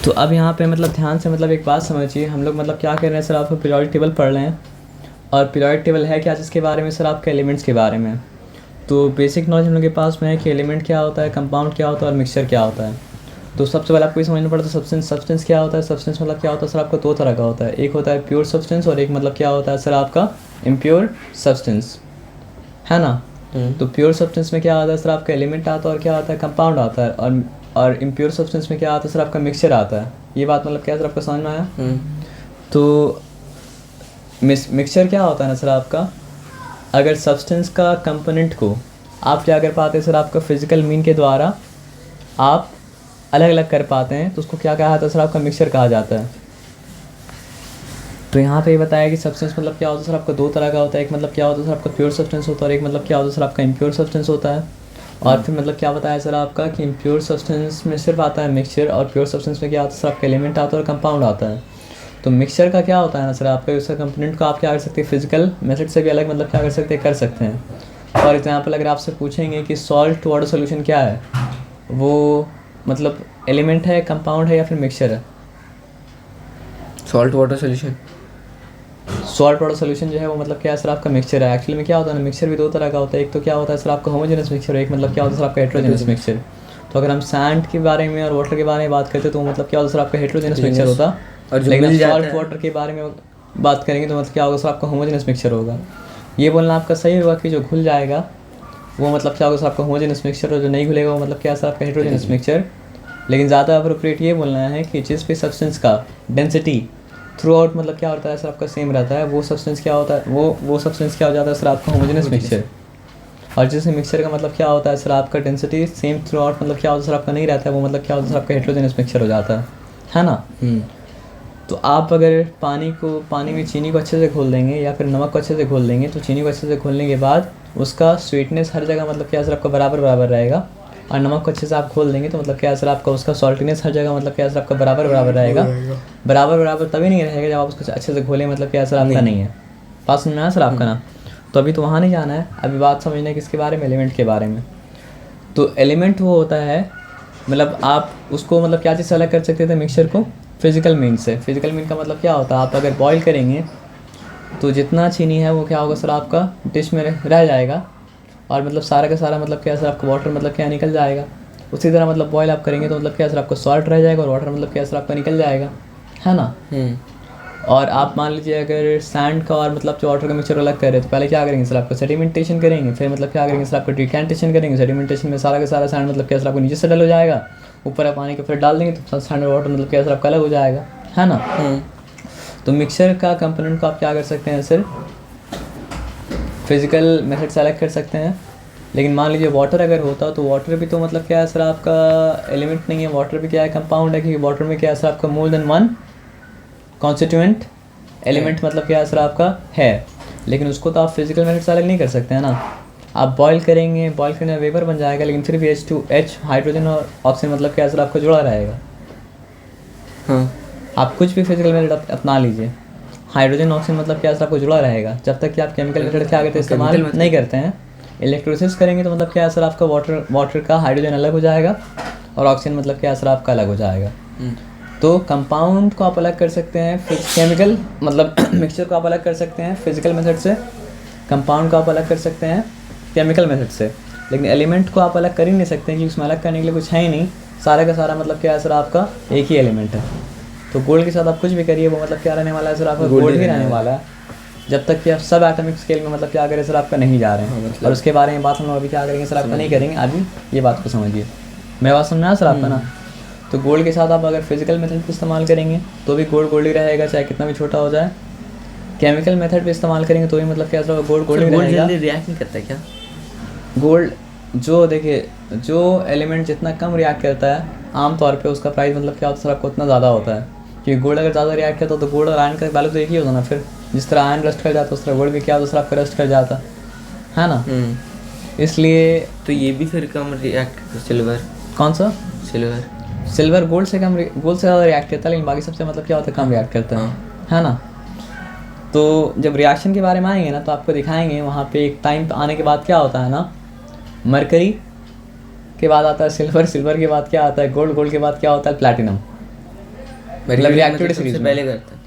तो अब यहाँ पे मतलब ध्यान से मतलब एक बात समझिए, हम लोग मतलब क्या कर रहे हैं सर, आपको पीरियोडिक टेबल पढ़ रहे हैं। और पीरियोडिक टेबल है क्या जिसके बारे में सर, आपके एलिमेंट्स के बारे में। तो बेसिक नॉलेज हम लोग के पास में है कि एलिमेंट क्या होता है, कंपाउंड क्या होता है और मिक्सचर क्या होता है। तो सबसे पहले आपको ये समझना पड़ता है सब्सटेंस क्या होता है। सब्सटेंस मतलब क्या होता है सर, आपका दो तरह का होता है, एक होता है प्योर सब्सटेंस और एक मतलब क्या होता है सर आपका इम्प्योर सब्सटेंस, है ना। तो प्योर सब्सटेंस में क्या आता है सर, आपका एलिमेंट आता है और क्या आता है कंपाउंड आता है। और इम्प्योर सब्सटेंस में क्या आता है सर, आपका मिक्सचर आता है। ये बात मतलब क्या सर आपका समझ में आया। तो मिक्सचर क्या होता है ना सर आपका, अगर सब्सटेंस का कंपोनेंट को आप क्या कर पाते हैं सर, आपका फिजिकल मीन के द्वारा आप अलग अलग कर पाते हैं, तो उसको क्या कहा जाता है सर, आपका मिक्सचर कहा जाता है। तो यहाँ पे ये बताया कि सब्सटेंस मतलब क्या होता है सर, आपका दो तरह का होता है। एक मतलब क्या होता है सर, आपका प्योर सब्सटेंस होता है, और एक मतलब क्या होता है सर, आपका इम्प्योर सब्सटेंस होता है। और फिर मतलब क्या बताया सर आपका कि इम्प्योर सब्सटेंस में सिर्फ आता है मिक्सचर, और प्योर सब्सटेंस में क्या आता है सर, आपका एलिमेंट आता है और कंपाउंड आता है। तो मिक्सचर का क्या होता है ना सर, आपका उसका कंपोनेंट को आप क्या कर सकते हैं, फिजिकल मेथड से भी अलग मतलब क्या कर सकते हैं। फॉर एग्जाम्पल अगर आपसे पूछेंगे कि सॉल्ट वाटर सोल्यूशन क्या है, वो मतलब एलिमेंट है, कंपाउंड है या फिर मिक्सचर है। Salt water solution, salt water solution जो है वो मतलब क्या है सर, आपका मिक्सचर है। एक्चुअली में क्या होता है ना, मिक्सचर भी दो तरह का होता है। एक तो क्या होता है सर, आपका होमोजेनस मिक्सचर, एक मतलब क्या होता है सर, आपका हेट्रोजेनस मिक्सचर। तो अगर हम सैंड के बारे में और वाटर के बारे में बात करते हैं तो मतलब क्या होता है सर, आपका हेट्रोजेनस मिक्सचर होता है। और जो लेकिन मिल जाता सॉल्ट है वाटर के बारे में बात करेंगे तो मतलब क्या होगा सर, आपका होमोजेनस मिक्सचर होगा। ये बोलना आपका सही होगा कि जो घुल जाएगा वो मतलब क्या होगा सर, आपका होमोजेनस मिक्सचर, और जो नहीं घुलेगा वो मतलब क्या है सर, आपका हेट्रोजेनस मिक्सचर। लेकिन ज़्यादा अप्रोप्रिएट ये बोलना है कि जिस भी सब्सटेंस का डेंसिटी थ्रू आउट मतलब क्या होता है सर, आपका सेम रहता है, वो सब्सटेंस क्या होता है, वो सब्सटेंस क्या हो जाता है सर, आपका होमोजेनस मिक्सचर। और जिस मिक्सचर का मतलब क्या होता है सर, आपका डेंसिटी सेम थ्रू आउट मतलब क्या होता है सर, आपका नहीं रहता है, वो मतलब क्या होता है सर, आपका हेट्रोजेनस मिक्सचर हो जाता है ना। तो आप अगर पानी में चीनी को अच्छे से घोल देंगे या फिर नमक को अच्छे से घोल देंगे, तो चीनी को अच्छे से घोलने के बाद उसका स्वीटनेस हर जगह मतलब क्या सर, आपका बराबर बराबर रहेगा। और नमक को अच्छे से आप घोल देंगे तो मतलब क्या सर, आपका उसका सॉल्टीनेस हर जगह मतलब क्या सर, आपका बराबर बराबर रहेगा। बराबर बराबर तभी नहीं रहेगा जब आप उसको अच्छे से घोलें, मतलब क्या सर आपका नहीं है। बात समझ में आया सर आपका ना। तो अभी तो वहाँ नहीं जाना है, अभी बात समझना है किसके बारे में, एलिमेंट के बारे में। तो एलिमेंट वो होता है मतलब आप उसको मतलब क्या चीज़ से अलग कर सकते थे मिक्सचर को, फिजिकल मीन से। फिजिकल मीन का मतलब क्या होता है, आप अगर बॉईल करेंगे तो जितना चीनी है वो क्या होगा सर, आपका डिश में रह जाएगा, और मतलब सारा का सारा मतलब क्या सर, आपका वाटर मतलब क्या निकल जाएगा। उसी तरह मतलब बॉईल आप करेंगे तो मतलब क्या सर, आपको सॉल्ट रह जाएगा और वाटर मतलब क्या सर, आपका निकल जाएगा, है ना। और आप मान लीजिए अगर सैंड का और मतलब जो वाटर का मिक्सचर अलग कर रहे हैं तो पहले क्या करेंगे सर, आपको सेडिमेंटेशन करेंगे, फिर मतलब क्या करेंगे सर, आपको डिकैंटेशन करेंगे। सेडिमेंटेशन में सारा का सारा सैंड मतलब क्या सर, आपको नीचे से डल हो जाएगा, ऊपर आप पानी के फिर डाल देंगे तो सैंड और वाटर मतलब क्या सर, आपका अलग हो जाएगा, है ना। तो मिक्सचर का कंपोनेंट को आप क्या कर सकते हैं सर, फिजिकल मेथड से अलग कर सकते हैं। लेकिन मान लीजिए वाटर अगर होता तो वाटर भी तो मतलब क्या है सर, आपका एलिमेंट नहीं है, वाटर भी क्या है, कंपाउंड है। क्योंकि वाटर में क्या है सर, आपका more than one constituent element मतलब क्या है सर, आपका है। लेकिन उसको तो आप फिजिकल मेथड से अलग नहीं कर सकते हैं ना। आप बॉईल करेंगे, बॉईल करने में वेपर बन जाएगा, लेकिन फिर भी H2H हाइड्रोजन और ऑक्सीजन मतलब क्या है सर, आपका जुड़ा रहेगा। आप कुछ भी फिजिकल मेथड अपना लीजिए, हाइड्रोजन ऑक्सीजन मतलब क्या सर, आपको जुड़ा रहेगा जब तक कि आप केमिकल मेथड क्या करते हैं, इस्तेमाल नहीं करते हैं। इलेक्ट्रोलिसिस करेंगे तो मतलब क्या है सर, आपका वाटर का हाइड्रोजन अलग हो जाएगा और ऑक्सीजन मतलब क्या है सर, आपका अलग हो जाएगा। तो कंपाउंड को आप अलग कर सकते हैं केमिकल मतलब मिक्सचर को आप अलग कर सकते हैं फिजिकल मेथड से, कंपाउंड को आप अलग कर सकते हैं केमिकल मेथड से। लेकिन एलिमेंट को आप अलग कर ही नहीं सकते क्योंकि उसमें अलग करने के लिए कुछ है ही नहीं, सारा का सारा मतलब क्या है सर, आपका एक ही एलिमेंट है। तो गोल्ड के साथ आप कुछ भी करिए वो मतलब क्या रहने वाला है सर, आपका गोल्ड ही रहने वाला है, जब तक कि आप सब एटॉमिक स्केल में मतलब क्या करें सर, आपका नहीं जा रहे हैं। और उसके बारे में बात हम लोग अभी क्या करेंगे सर, आपका नहीं करेंगे अभी, ये बात को समझिए। मेरी बात समझना है सर आपका ना। तो गोल्ड के साथ आप अगर फिजिकल मेथड इस्तेमाल करेंगे तो भी गोल्ड गोल्ड ही रहेगा, चाहे कितना भी छोटा हो जाए। केमिकल मेथड पे इस्तेमाल करेंगे तो भी मतलब क्या सर, गोल्ड गोल्ड ही रहेगा। रिएक्ट नहीं करता क्या गोल्ड जो देखिए, जो एलिमेंट जितना कम रिएक्ट करता है आमतौर पे उसका प्राइस मतलब क्या होता है सर, आपको उतना ज़्यादा होता है। क्योंकि गोल्ड अगर ज़्यादा रिएक्ट करता तो गोल्ड और आयरन का वैल्यू तो एक ही होता ना। फिर जिस तरह आयरन रस्ट कर जाता उस तरह गोल्ड भी क्या होता सर, आपका रस्ट कर जाता है ना। इसलिए तो ये भी फिर कम रिएक्ट करता। सिल्वर, कौन सा सिल्वर गोल्ड से ज़्यादा रिएक्ट करता है, लेकिन बाकी सबसे मतलब क्या होता है, कम रिएक्ट करता है ना। तो जब रिएक्शन के बारे में आएंगे ना तो आपको दिखाएंगे वहाँ पे एक टाइम आने के बाद क्या होता है ना, मरकरी के बाद आता है सिल्वर, सिल्वर के बाद क्या आता है गोल्ड, गोल्ड के बाद क्या होता है प्लैटिनम। मतलब रिएक्टिविटी सबसे सीरीज में पहले करता है।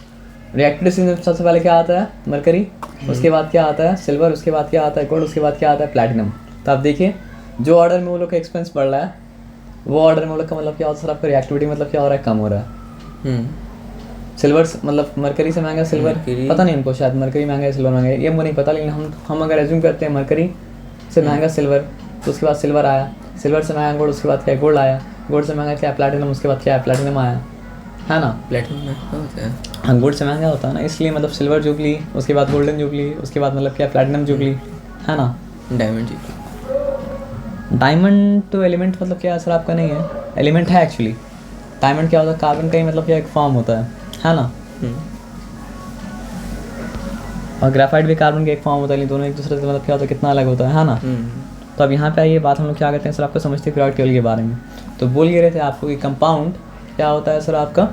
रिएक्टिविटी सीरीज में सबसे पहले क्या आता है? मरकरी, उसके बाद क्या आता है? सिल्वर, उसके बाद क्या आता है? गोल्ड, उसके बाद क्या आता है? प्लैटिनम। तो आप देखिए जो ऑर्डर में वो लोग का एक्सपेंस बढ़ रहा है, वो ऑर्डर में वो लोग का मतलब क्या होता है सर? आपका रिएक्टिविटी मतलब क्या हो रहा है? कम हो रहा है। सिल्वर मतलब मरकरी से महंगा सिल्वर, मरकरी- पता नहीं हमको, शायद मरकरी महंगा है सिल्वर महंगा है, ये मुझे नहीं पता, लेकिन हम अगर एज्यूम करते हैं मरकरी से महंगा सिल्वर, तो उसके बाद सिल्वर आया, सिल्वर से महंगा गोल्ड, उसके बाद क्या? गोल्ड आया, गोल्ड से महंगा क्या? प्लैटिनम, उसके बाद क्या है? प्लैटिनम आया, है ना? प्लेटिनम महंगा होता है। हाँ, गोल्ड से महंगा होता है ना, इसलिए मतलब सिल्वर जुबली, उसके बाद गोल्डन जुबली, उसके बाद मतलब क्या? प्लैटिनम जुबली, है ना? डायमंड जी। डायमंड तो एलिमेंट मतलब क्या है सर? आपका नहीं है, एलिमेंट है एक्चुअली। डायमंड क्या होता है? कार्बन का ही मतलब क्या? एक फॉर्म होता है ना? और ग्रेफाइट भी कार्बन का एक फॉर्म होता है, लेकिन दोनों एक दूसरे से मतलब क्या होता है? कितना अलग होता है ना? तो अब यहाँ पे आइए, बात हम लोग क्या करते हैं सर? आपको समझते हैं पीरियोडिक टेबल के बारे में। तो बोल ये रहे थे आपको कि कंपाउंड क्या होता है सर? आपका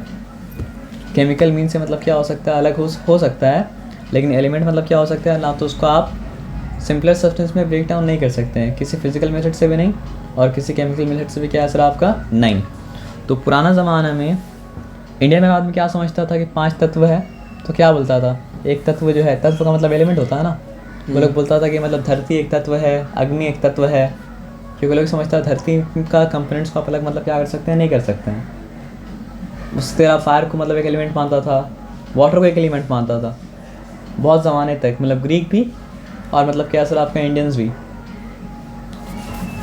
केमिकल मीन से मतलब क्या हो सकता है? अलग हो सकता है, लेकिन एलिमेंट मतलब क्या हो सकता है? ना तो उसको आप सिंपलेस्ट सब्सटेंस में ब्रेक डाउन नहीं कर सकते हैं, किसी फिजिकल मेथड से भी नहीं, और किसी केमिकल मेथड से भी क्या है सर? आपका नहीं। तो पुराना ज़माना में इंडिया में आदमी क्या समझता था कि 5 तत्व है, तो क्या बोलता था? एक तत्व जो है, तत्व का मतलब एलिमेंट होता है ना, वो लोग बोलता था कि मतलब धरती एक तत्व है, अग्नि एक तत्व है, क्योंकि लोग समझता है धरती का कंपोनेंट्स को आप अलग मतलब क्या कर सकते हैं? नहीं कर सकते हैं। उसके तरह फायर को मतलब एक एलिमेंट मानता था, वाटर को एक एलिमेंट मानता था, बहुत ज़माने तक, मतलब ग्रीक भी और मतलब क्या सर? आपका इंडियंस भी।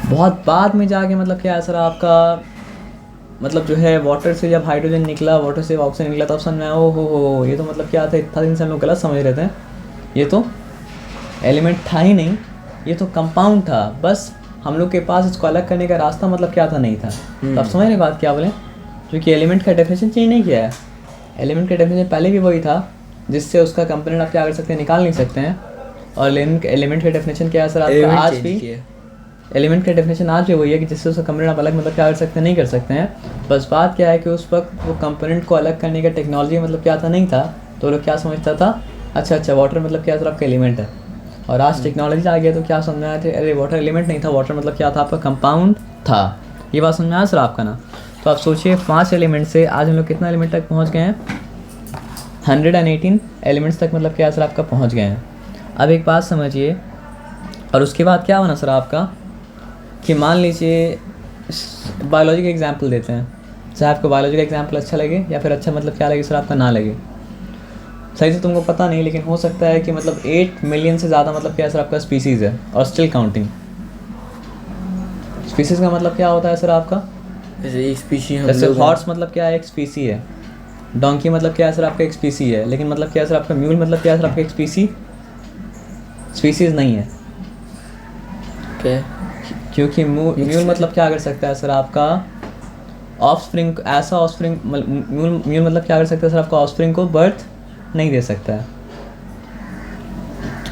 बहुत बाद में जाके मतलब क्या है सर? आपका मतलब जो है वाटर से जब हाइड्रोजन निकला, वाटर से ऑक्सीजन निकला, तब समझ में आया ओ हो ये तो मतलब क्या था? इतना दिन से हम लोग गलत समझ रहे थे, ये तो एलिमेंट था ही नहीं, ये तो कंपाउंड था, बस हम लोग के पास इसको अलग करने का रास्ता मतलब क्या था? नहीं था। तो आप समझ रहे बात क्या बोले? क्योंकि एलिमेंट का डेफिनेशन चेंज नहीं किया है, एलिमेंट का डेफिनेशन पहले भी वही था, जिससे उसका कंपोनेंट आप क्या कर सकते हैं? निकाल नहीं सकते हैं। और एलिमेंट का डेफिनेशन क्या है सर? आपका आज भी एलिमेंट का डेफिनेशन आज भी वही है कि जिससे उसका कंपोनेंट आप अलग मतलब क्या कर सकते हैं? नहीं कर सकते हैं। बस बात क्या है कि उस वक्त वो कंपोनेंट को अलग करने का टेक्नोलॉजी मतलब क्या था? नहीं था। तो लोग क्या समझता था? अच्छा वाटर मतलब क्या सर? आपका एलिमेंट है। और आज टेक्नोलॉजी आ गया तो क्या समझ में आया था? अरे वाटर एलिमेंट नहीं था, वाटर मतलब क्या था? आपका कंपाउंड था। ये बात समझ में आया सर आपका ना? तो आप सोचिए 5 एलिमेंट से आज हम लोग कितना एलिमेंट तक पहुँच गए हैं? 118 एलिमेंट्स तक मतलब क्या सर? आपका पहुँच गए हैं। अब एक बात समझिए, और उसके बाद क्या बना सर आपका कि मान लीजिए बायोलॉजी का एग्जाम्पल देते हैं, चाहे आपको बायोलॉजी का एग्जाम्पल अच्छा लगे या फिर अच्छा मतलब क्या लगे सर? आपका ना लगे, सही से तुमको पता नहीं, लेकिन हो सकता है कि मतलब 8 मिलियन से ज़्यादा मतलब क्या सर? आपका स्पीसीज़ है और स्टिल काउंटिंग। स्पीसीज़ का मतलब क्या होता है सर? आपका जैसे हॉर्स मतलब क्या है? एक स्पीसी है। डोंकी मतलब क्या है सर? आपका एक स्पीसी है। लेकिन मतलब क्या है सर? आपका म्यूल मतलब क्या है सर? आपका एक स्पीसीज़ नहीं है। क्योंकि म्यूल मतलब क्या कर सकता है सर? आपका ऑफस्प्रिंग, ऐसा ऑफस्प्रिंग, म्यूल मतलब क्या कर सकता है सर? आपका ऑफस्प्रिंग को बर्थ नहीं दे सकता है।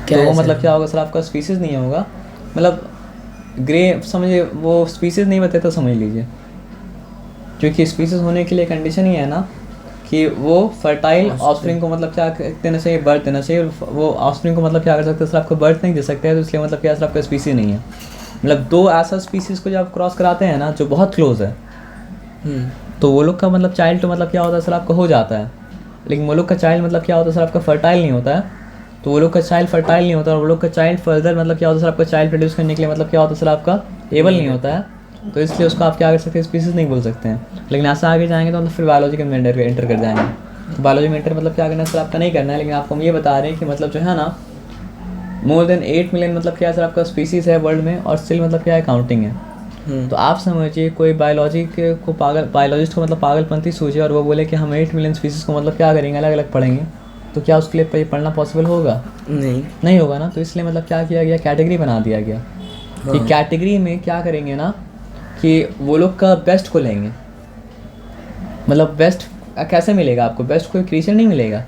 तो वो मतलब क्या होगा सर? आपका स्पीसीज़ नहीं होगा, मतलब ग्रे समझिए, वो स्पीसीज़ नहीं बताते तो समझ लीजिए, क्योंकि स्पीसीज़ होने के लिए कंडीशन ही है ना कि वो फर्टाइल ऑफस्प्रिंग को मतलब क्या देना चाहिए? बर्थ देना चाहिए। वो ऑफस्प्रिंग को मतलब क्या कर सकते हैं सर? आपको बर्थ नहीं दे सकते हैं, तो इसलिए मतलब क्या सर? आपका स्पीसी नहीं है। मतलब 2 ऐसा स्पीसीज़ को जब आप क्रॉस कराते हैं ना जो बहुत क्लोज है, तो वो लोग का मतलब चाइल्ड तो मतलब क्या होता है सर? आपका हो जाता है, लेकिन वो लोग का चाइल्ड मतलब क्या होता है सर? आपका फर्टाइल नहीं होता है। तो वो लोग का चाइल्ड फर्टाइल नहीं होता, और वो लोग का चाइल्ड फर्दर मतलब क्या होता है सर? आपका चाइल्ड प्रोड्यूस करने के लिए मतलब क्या होता है सर? आपका एबल नहीं होता है। तो इसलिए उसको आप क्या कर सकते हैं? स्पीसीज़ नहीं बोल सकते हैं। लेकिन ऐसा आगे जाएंगे तो फिर बायोलॉजी के में एंटर कर जाएंगे। तो बायोलॉजी में एंटर मतलब क्या करना है सर? आपका नहीं करना है, लेकिन आपको हम ये बता रहे हैं कि मतलब जो है ना, मोर देन 8 मिलियन मतलब क्या सर? आपका स्पीसीज़ है वर्ल्ड में, और स्टिल मतलब क्या है? काउंटिंग है। तो आप समझिए कोई बायोलॉजिस्ट को मतलब पागलपंती सूझे और वो बोले कि हम 8 मिलियन स्पीसीज़ को मतलब क्या करेंगे? अलग अलग पढ़ेंगे, तो क्या उसके लिए पढ़ना पॉसिबल होगा? नहीं होगा ना। तो इसलिए मतलब क्या किया गया? कैटेगरी बना दिया गया कि कैटेगरी में क्या करेंगे ना कि वो लोग का बेस्ट को लेंगे। मतलब बेस्ट कैसे मिलेगा आपको? बेस्ट कोई क्रिएशन नहीं मिलेगा,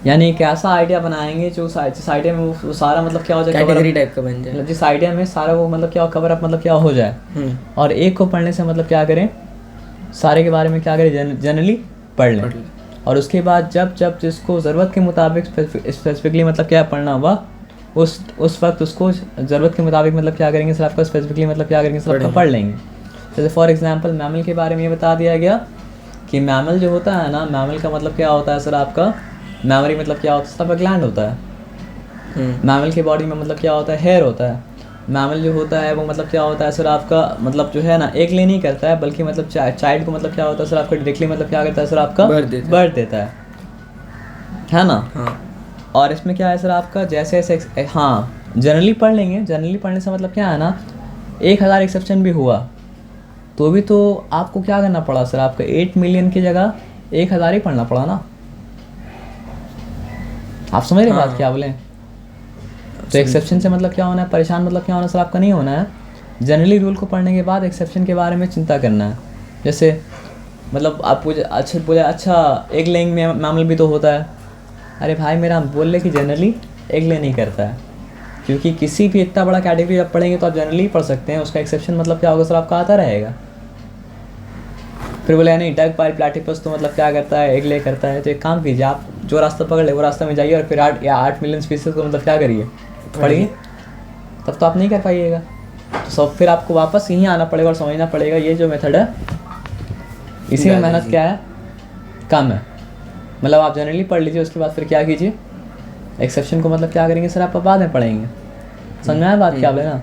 यानी एक ऐसा आइडिया बनाएंगे जो जिस आइडिया में वो सारा मतलब क्या हो जाए? कैटेगरी टाइप का बन जाए। मतलब जिस आइडिया में सारा वो मतलब क्या कवर अप मतलब क्या हो जाए। और एक को पढ़ने से मतलब क्या करें? सारे के बारे में क्या करें? जनरली पढ़ लें। और उसके बाद जब जिसको ज़रूरत के मुताबिक स्पेसिफिकली मतलब क्या पढ़ना हुआ, उस वक्त उसको ज़रूरत के मुताबिक मतलब क्या करेंगे सर? आपका स्पेसिफिकली मतलब क्या करेंगे सर? आपका पढ़ लेंगे। जैसे फॉर एग्जांपल मैमल के बारे में ये बता दिया गया कि मैमल जो होता है ना, मैमल का मतलब क्या होता है सर आपका, मेमोरी मतलब क्या होता है सर आपका, ग्लैंड होता है। मैमल की बॉडी में मतलब क्या होता है, हेयर होता है। मैमल जो होता है वो मतलब क्या होता है सर आपका, मतलब जो है ना एक ले नहीं करता है, बल्कि मतलब चाइल्ड को मतलब क्या होता है सर आपका डायरेक्टली मतलब क्या करता है सर आपका, बर्थ देता है ना। हाँ। और इसमें क्या है सर आपका, जैसे ऐसे हाँ जनरली पढ़ लेंगे, जनरली पढ़ने से मतलब क्या है ना, 1000 एक्सेप्शन भी हुआ तो भी तो आपको क्या करना पड़ा सर, आपका 8 मिलियन की जगह 1000 ही पढ़ना पड़ा ना। आप समझ रहे बात क्या बोले। तो एक्सेप्शन से मतलब क्या होना है, परेशान मतलब क्या होना सर आपका, नहीं होना है। जनरली रूल को पढ़ने के बाद एक्सेप्शन के बारे में चिंता करना है। जैसे मतलब आप बोले अच्छा एक लेंग में मामला भी तो होता है। अरे भाई मेरा बोल रहे कि जनरली एक ले नहीं करता है, क्योंकि किसी भी इतना बड़ा कैटेगरी आप पढ़ेंगे तो आप जनरली पढ़ सकते हैं, उसका एक्सेप्शन मतलब क्या होगा सर आपका आता रहेगा। फिर बोले नहीं डग प्लेटिपस तो मतलब क्या करता है, एक ले करता है। तो एक काम कीजिए, आप जो रास्ता पकड़ ले वो रास्ता में जाइए और फिर 8 मिलियन स्पीसीज को मतलब क्या करिए, पढ़िए। तब तो आप नहीं कर पाइएगा, तो सब फिर आपको वापस यहीं आना पड़ेगा और समझना पड़ेगा ये जो मेथड है इसी में मेहनत क्या है, कम है। मतलब आप जनरली पढ़ लीजिए, उसके बाद फिर क्या कीजिए, एक्सेप्शन को मतलब क्या करेंगे सर आप बाद में पढ़ेंगे। समझ में आया बात क्या बोले ना।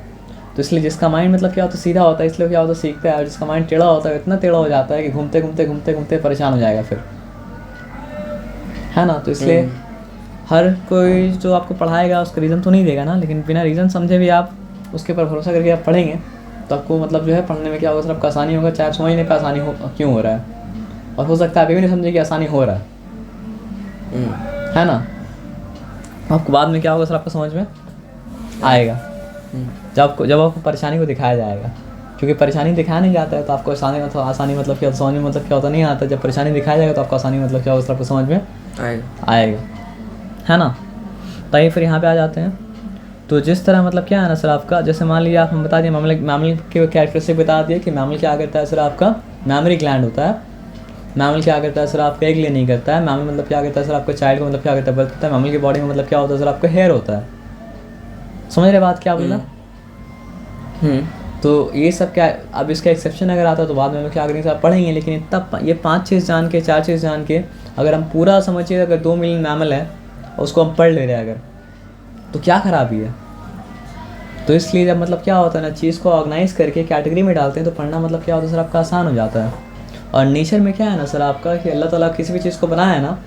तो इसलिए जिसका माइंड मतलब क्या होता है सीधा होता है, इसलिए क्या होता है सीखता है, और जिसका माइंड टेढ़ा होता है इतना टेढ़ा हो जाता है कि घूमते घूमते घूमते घूमते परेशान हो जाएगा फिर, है ना। तो इसलिए हर कोई जो आपको पढ़ाएगा उसका रीज़न तो नहीं देगा ना, लेकिन बिना रीज़न समझे भी आप उसके ऊपर भरोसा करके आप पढ़ेंगे तो आपको मतलब जो है पढ़ने में क्या होगा सर आपका आसानी होगा, चाहे आप समझने पर आसानी हो क्यों हो रहा है, और हो सकता है आप ये भी नहीं समझे कि आसानी हो रहा है ना। आपको बाद में क्या होगा सर आपको समझ में आएगा जब आपको परेशानी को दिखाया जाएगा, क्योंकि परेशानी दिखाया नहीं जाता है तो आपको आसानी मतलब क्या समझ में मतलब क्या होता नहीं आता। जब परेशानी दिखाया जाएगा तो आपको आसानी मतलब क्या होगा सर आपको समझ में आएगा, है ना। तो ये फिर यहाँ पे आ जाते हैं। तो जिस तरह मतलब क्या है ना सर आपका, जैसे मान लीजिए आप हम बता दिए मैमल के कैरेक्टरिस्टिक बता दिए कि मैमल क्या करता है सर आपका, मेमोरी ग्लैंड होता है। मैमल क्या करता है सर आपका, एक ले नहीं करता है। मैमल मतलब क्या करता है सर आपका, चाइल्ड को मतलब क्या करता है, बर्थ करता है। मैमल की बॉडी में मतलब क्या होता है सर आपका, हेयर होता है। समझ रहे बात क्या बोला। तो ये सब क्या, अब इसका एक्सेप्शन अगर आता है तो बाद में हम क्या करेंगे सर पढ़ेंगे, लेकिन इतना ये 5 चीज़ जान के 4 चीज़ जान के अगर हम पूरा समझिए, अगर 2 मिलियन मैमल है और उसको हम पढ़ ले रहे हैं अगर, तो क्या खराबी है। तो इसलिए जब मतलब क्या होता है ना, चीज़ को ऑर्गेनाइज करके कैटेगरी में डालते हैं तो पढ़ना मतलब क्या होता है सर आपका आसान हो जाता है। और नेचर में क्या है ना सर आपका कि अल्लाह ताला किसी भी चीज़ को बनाया है ना,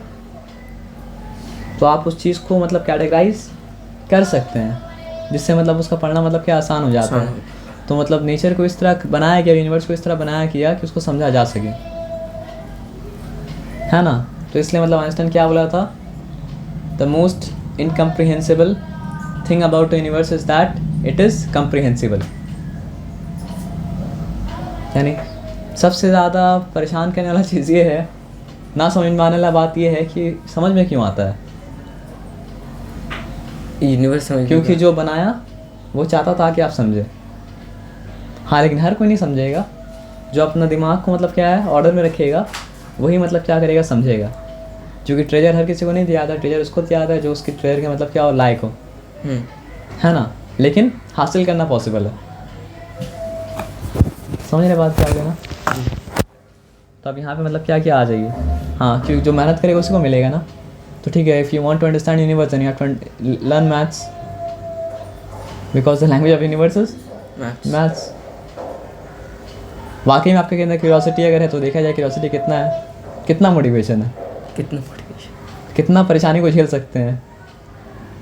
तो आप उस चीज़ को मतलब कैटेगराइज कर सकते हैं, जिससे मतलब उसका पढ़ना मतलब क्या आसान हो जाता है। तो मतलब नेचर को इस तरह बनाया गया, यूनिवर्स को इस तरह बनाया किया कि उसको समझा जा सके, है ना। तो इसलिए मतलब आइंस्टाइन क्या बोला था, the most incomprehensible thing about the universe is that it is comprehensible. यानी सबसे ज़्यादा परेशान करने वाला चीज़ ये है, ना समझ में आने वाला बात ये है कि समझ में क्यों आता है। यूनिवर्स समझ, क्योंकि जो बनाया वो चाहता था कि आप समझे। हाँ लेकिन हर कोई नहीं समझेगा। जो अपना दिमाग को मतलब क्या है ऑर्डर में रखेगा वही मतलब क्या करेगा, समझेगा। क्योंकि ट्रेजर हर किसी को नहीं दिया था, ट्रेजर उसको दिया था जो उसकी ट्रेजर के मतलब क्या हो लायक हो, है ना। लेकिन हासिल करना पॉसिबल है। समझ रहे बात क्या है ना। तो अब यहाँ पे मतलब क्या क्या आ जाइए, हाँ क्योंकि जो मेहनत करेगा उसी को मिलेगा ना। तो ठीक है, if you want to understand universe then you have to learn maths, because the language of universe is maths. वाकई में आपके अंदर क्यूरियोसिटी अगर है तो देखा जाए क्यूरियोसिटी कितना है, कितना मोटिवेशन है, कितना परेशानी को झेल सकते हैं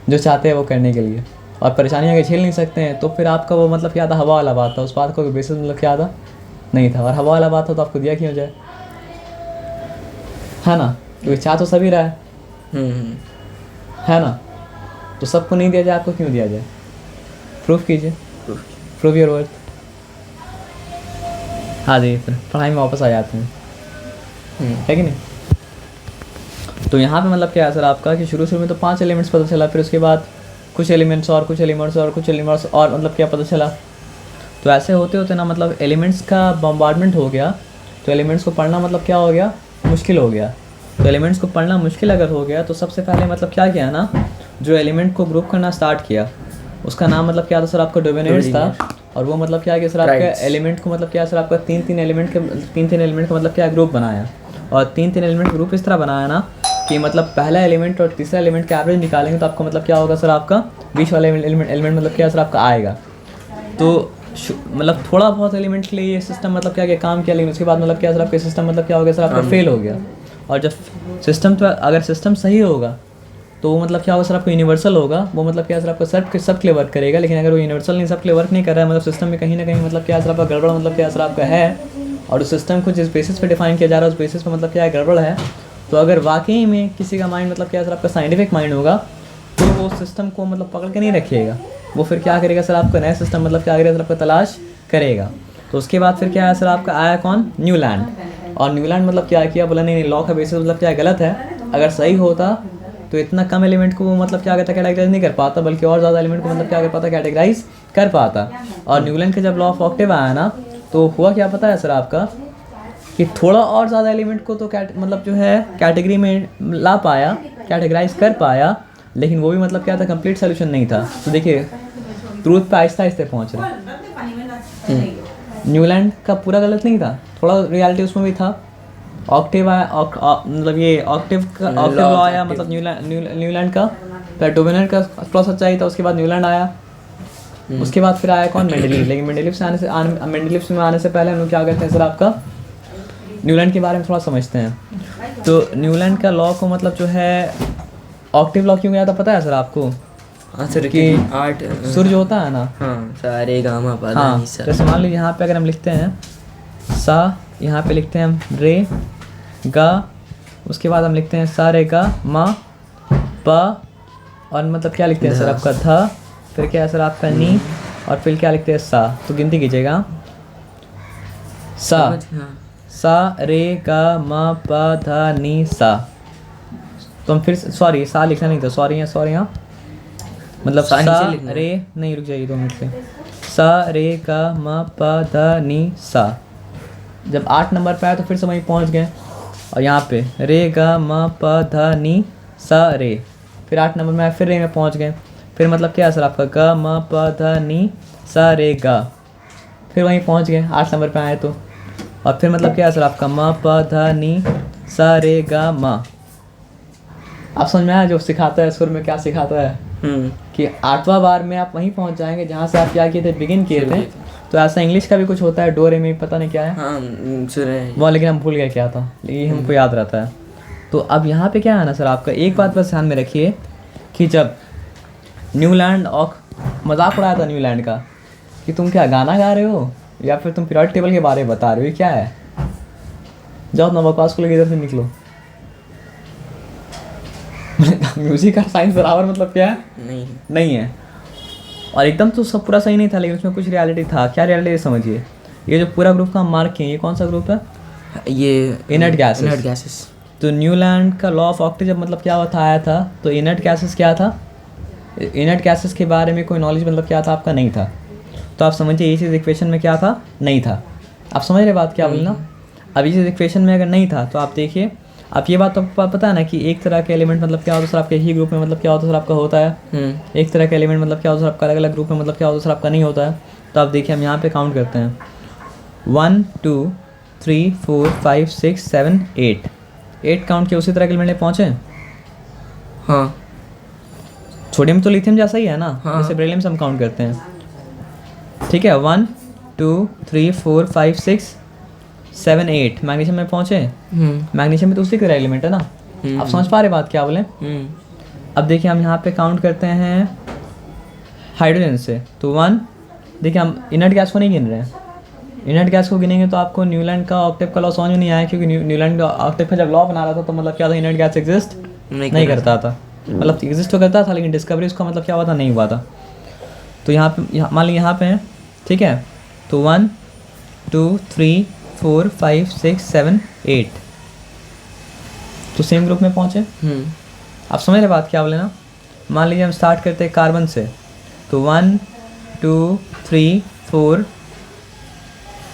जो चाहते हैं वो करने के लिए। और परेशानी अगर झेल नहीं सकते हैं तो फिर आपका वो मतलब क्या था, हवा वाला बात था, उस बात को बेसिस मतलब क्या था नहीं था। और हवा वाला बात था तो आपको दिया क्यों जाए, है ना। क्योंकि चाह तो सभी रहा है ना। तो सबको नहीं दिया जाए, आपको क्यों दिया जाए। प्रूफ कीजिए, प्रूव योर वर्थ। हाँ जी, फिर पढ़ाई में वापस आ जाते हैं, है कि नहीं। तो यहाँ पे मतलब क्या है सर आपका कि शुरू में तो 5 एलिमेंट्स पता चला, फिर उसके बाद कुछ एलिमेंट्स और कुछ एलिमेंट्स और कुछ एलिमेंट्स और मतलब क्या पता चला। तो ऐसे होते होते ना मतलब एलिमेंट्स का बम्बार्डमेंट हो गया। तो एलिमेंट्स को पढ़ना मतलब क्या हो गया, मुश्किल हो गया। तो एलिमेंट्स को पढ़ना मुश्किल अगर हो गया तो सबसे पहले मतलब क्या किया ना, जो एलिमेंट को ग्रुप करना स्टार्ट किया उसका नाम मतलब क्या था सर आपका, डोमिनेट्स था। और वो मतलब क्या कि सर आपका एलिमेंट को मतलब क्या सर आपका 3 एलिमेंट का मतलब क्या ग्रुप बनाया। और 3 एलिमेंट ग्रुप इस तरह बनाया ना कि मतलब पहला एलिमेंट और तीसरा एलिमेंट का एवरेज निकालेंगे तो आपका मतलब क्या होगा सर, आपका बीच वाला एलिमेंट मतलब क्या सर आपका आएगा। तो मतलब थोड़ा बहुत एलिमेंट के लिए ये सिस्टम मतलब क्या काम किया, लेकिन उसके बाद मतलब क्या सर आपका सिस्टम मतलब क्या हो गया सर, आपका फेल हो गया। और जब सिस्टम, तो अगर सिस्टम सही होगा तो वो मतलब क्या होगा सर, आपको यूनिवर्सल होगा, वो मतलब क्या सर आपका सब के लिए वर्क करेगा। लेकिन अगर वो यूनिवर्सल नहीं, सब के लिए वर्क नहीं कर रहा है, मतलब सिस्टम में कहीं ना कहीं मतलब क्या सर आपका गड़बड़ मतलब क्या सर आपका है, और उस सिस्टम को जिस बेसिस पे डिफाइन किया जा रहा है उस बेसिस पे मतलब क्या है, गड़बड़ है, तो अगर वाकई में किसी का माइंड मतलब क्या सर आपका साइंटिफिक माइंड होगा तो वो सिस्टम को मतलब पकड़ के नहीं रखिएगा, वो फिर क्या करेगा सर, आपका नया सिस्टम मतलब क्या करेगा सर आपका तलाश करेगा। तो उसके बाद फिर क्या है सर, आपका आया कौन, न्यूलैंड। और न्यूलैंड मतलब क्या किया, बोला नहीं लॉ का बेसिस मतलब क्या गलत है, अगर सही होता तो इतना कम एलिमेंट को वो मतलब क्या कहता कैटेगराइज नहीं कर पाता, बल्कि और ज़्यादा एलिमेंट को मतलब क्या कर पाता, कैटेगराइज कर पाता। और न्यूलैंड का जब लॉ ऑफ ऑक्टेव आया ना, तो हुआ क्या पता है सर आपका, कि थोड़ा और ज़्यादा एलिमेंट को तो मतलब जो है कैटेगरी में ला पाया, कैटेगराइज कर पाया, लेकिन वो भी मतलब क्या था, कंप्लीट सोल्यूशन नहीं था। तो देखिए ट्रूथ पे आहिस्ता आहिस्ता पहुँच रहे। न्यूलैंड का पूरा गलत नहीं था, थोड़ा रियलिटी उसमें भी था। ऑक्टेव आया, मतलब ये ऑक्टेव लॉ आया मतलब न्यूलैंड का, फिर डोमिनेंट का थोड़ा सच्चाई था, उसके बाद न्यूलैंड आया। उसके बाद फिर आया कौन, मेंडलीव। लेकिन मेंडलीव में आने से पहले हम लोग क्या करते हैं सर, आपका न्यूलैंड के बारे में थोड़ा समझते हैं। तो न्यूलैंड का लॉ को मतलब जो है ऑक्टेव लॉ क्यों गया था पता है सर आपको? हाँ सर, कि 8 सूर्य जो होता है ना, हाँ सारे गामा पा हाँ, नी सा। जैसे मान लीजिए यहाँ पे अगर हम लिखते हैं सा, यहाँ पे लिखते हैं हम रे गा, उसके बाद हम लिखते हैं सा रे गा मा पा, और मतलब क्या लिखते हैं सर आपका धा, फिर क्या है सर आपका नी, और फिर क्या लिखते हैं सा। तो गिनती कीजिएगा, सा हाँ। सा रे गा मा पा धा नी सा। तो हम फिर सॉरी सा लिखना नहीं था, सॉरी यहाँ मतलब सा सा नीचे लिखना है। रे नहीं, रुक जाइए 2 मिनट से, सा रे गा मा पा धा नी सा। जब 8 नंबर पे आया तो फिर से वहीं पहुँच गए, और यहाँ पे रे गा मा पा धा नी सा रे, फिर 8 नंबर में आया फिर रे में पहुँच गए, फिर मतलब क्या है सर आपका गा मा पा धा नी सा रे गा, फिर वहीं पहुँच गए 8 नंबर पे आए तो, और फिर मतलब क्या है सर आपका मा पा धा नी सा रे गा मा। आप समझ में आया जो सिखाता है सुर में क्या सिखाता है, कि 8वां बार में आप वहीं पहुंच जाएंगे जहां से आप क्या किए थे, बिगिन किए थे। तो ऐसा इंग्लिश का भी कुछ होता है, डोरे में पता नहीं क्या है, हाँ सुने हैं। वो लेकिन हम भूल गए क्या था, ये हमको याद रहता है। तो अब यहाँ पे क्या है ना सर आपका, एक बात बस ध्यान में रखिए कि जब न्यूलैंड और मजाक उड़ाया था न्यूलैंड का कि तुम क्या गाना गा रहे हो या फिर तुम पीरियोडिक टेबल के बारे में बता रहे हो, ये क्या है, जाओ अपना बकवास को लेकर इधर से निकलो। म्यूजिक और साइंस बराबर मतलब क्या है, नहीं है। और एकदम तो सब पूरा सही नहीं था, लेकिन उसमें कुछ रियलिटी था। क्या रियलिटी समझिए, ये जो पूरा ग्रुप का हम मार्क किए, ये कौन सा ग्रुप है, ये इनर्ट गैसेस। तो न्यूलैंड का लॉ ऑफ ऑक्टेव जब मतलब क्या था आया था, तो इनर्ट गैसेस क्या था, इनर्ट गैसेस के बारे में कोई नॉलेज मतलब क्या था आपका, नहीं था। तो आप समझिए ये चीज़ इक्वेशन में क्या था, नहीं था। आप समझ रहे बात क्या बोलना। अब ये चीज़ इक्वेशन में अगर नहीं था तो आप देखिए, आप ये बात तो पता है ना कि एक तरह के एलिमेंट मतलब क्या होता है सर आपके ही ग्रुप में मतलब क्या होता है सर आपका होता है, एक तरह के एलिमेंट मतलब क्या होता है सर आपका अलग अलग ग्रुप में मतलब क्या होता है सर आपका नहीं होता है। तो आप देखिए हम यहाँ पे काउंट करते हैं 1 2 3 4 5 6 7 8 काउंट किए, उसी तरह के एलिमेंट पहुँचे। हाँ, सोडियम तो लिथियम जैसा ही है ना, हाँ। जैसे बेरिलियम से हम काउंट करते हैं, ठीक है। 1 2 3 4 5 6 7 8 मैग्नीशियम में पहुँचे। मैग्नीशियम में तो उसी का एलिमेंट है ना, आप समझ पा रहे बात क्या बोले। अब देखिए हम यहाँ पे काउंट करते हैं हाइड्रोजन से, तो 1, देखिए हम इनर्ट गैस को नहीं गिन रहे हैं, इनर्ट गैस को गिनेंगे तो आपको न्यूलैंड का ऑक्टेव का लॉ समझ में नहीं आया, क्योंकि न्यूलैंड का ऑक्टेव का जब लॉ बना रहा था तो मतलब क्या था, इनर्ट गैस एग्जिस्ट नहीं करता था, मतलब एग्जिस्ट तो करता था लेकिन डिस्कवरी उसका मतलब क्या हुआ था, नहीं हुआ था। तो यहाँ पे मान लीजिए यहाँ पे है, ठीक है। तो 1 2 3 4 5 6 7 8 तो सेम ग्रुप में पहुँचे। आप समझ रहे बात क्या बोले ना। मान लीजिए हम स्टार्ट करते हैं कार्बन से, तो 1 2 3 4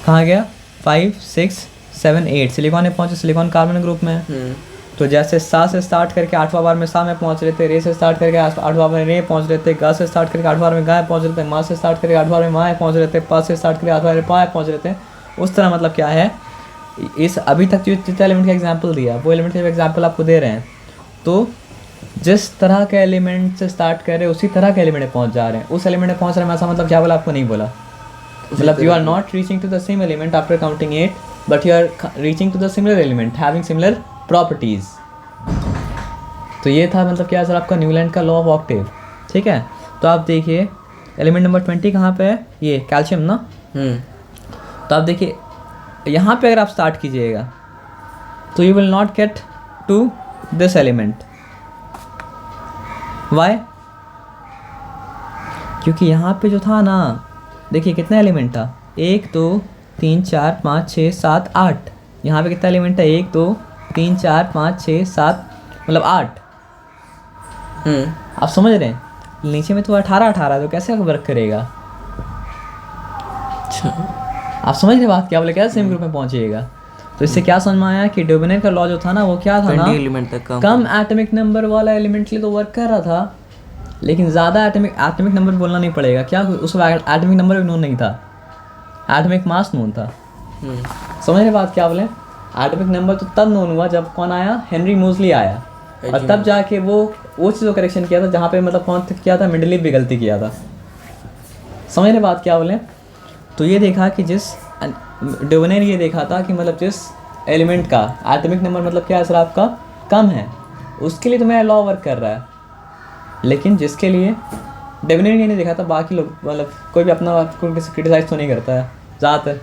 कहाँ गया 5 6 7 8 सिलिकॉन में पहुँचे, सिलिकॉन कार्बन ग्रुप में है। तो जैसे सा से स्टार्ट करके 8वां बार में सा में पहुँच रहे थे, रे से स्टार्ट करके 8वां बार में रे पहुँच रहे थे, गा से स्टार्ट करके 8वां बार में गा पहुँच रहे थे, मा से स्टार्ट करके 8वां बार में मा पहुँच रहे थे, पा से स्टार्ट करके 8वां बार में पा पहुँच रहे थे। उस तरह मतलब क्या है, इस अभी तक जो जितने एलिमेंट का एग्जांपल दिया वो एलिमेंट का एग्जांपल आपको दे रहे हैं, तो जिस तरह के एलिमेंट से स्टार्ट कर रहे हैं उसी तरह के एलिमेंट में पहुंच जा रहे हैं। उस एलिमेंट में पहुंच रहे हैं ऐसा मतलब क्या बोला आपको? नहीं बोला। मतलब you are not reaching to the same element after counting 8, but you are reaching to the similar element having similar properties. तो ये था मतलब क्या सर आपका न्यूलैंड का लॉ ऑफ ऑक्टेव। ठीक है, तो आप देखिए एलिमेंट नंबर 20 कहाँ पे है? ये कैल्शियम ना। तो आप देखिए यहाँ पे अगर आप स्टार्ट कीजिएगा तो you will not get to this element. Why? क्योंकि यहाँ पे जो था ना, देखिए कितना एलिमेंट था, 1 2 3 4 5 6 7 8। यहाँ पे कितना एलिमेंट है? 1 2 3 4 5 6 7, मतलब 8। आप समझ रहे हैं? नीचे में तो 18 तो कैसे वर्क करेगा? आप समझ रहे बात क्या बोले? क्या सेम ग्रुप में पहुंचेगा? तो इससे क्या समझ में आया कि डोबेनेर का लॉ जो था ना वो क्या था ना, एलिमेंट तक कम एटॉमिक नंबर वाला एलिमेंट के लिए तो वर्क कर रहा था, लेकिन ज़्यादा एटॉमिक नंबर बोलना नहीं पड़ेगा। क्या उसका एटॉमिक नंबर भी नोन नहीं था, एटॉमिक मास नोन था। समझ रहे बात क्या बोले? एटॉमिक नंबर तो तब नोन हुआ जब कौन आया? हेनरी मोजली आया, और तब जाके वो चीज़ को करेक्शन किया था जहाँ पे मतलब कौन किया था? मेंडलीव भी गलती किया था। समझ रहे बात क्या बोले? तो ये देखा कि जिस डोबेनेर ये देखा था कि मतलब जिस एलिमेंट का एटॉमिक नंबर मतलब क्या है सर आपका कम है, उसके लिए तो मेरा लॉ वर्क कर रहा है। लेकिन जिसके लिए डोबेनेर ने नहीं देखा था, बाकी लोग मतलब कोई भी अपना आपको क्रिटिसाइज तो नहीं करता है ज़्यादातर,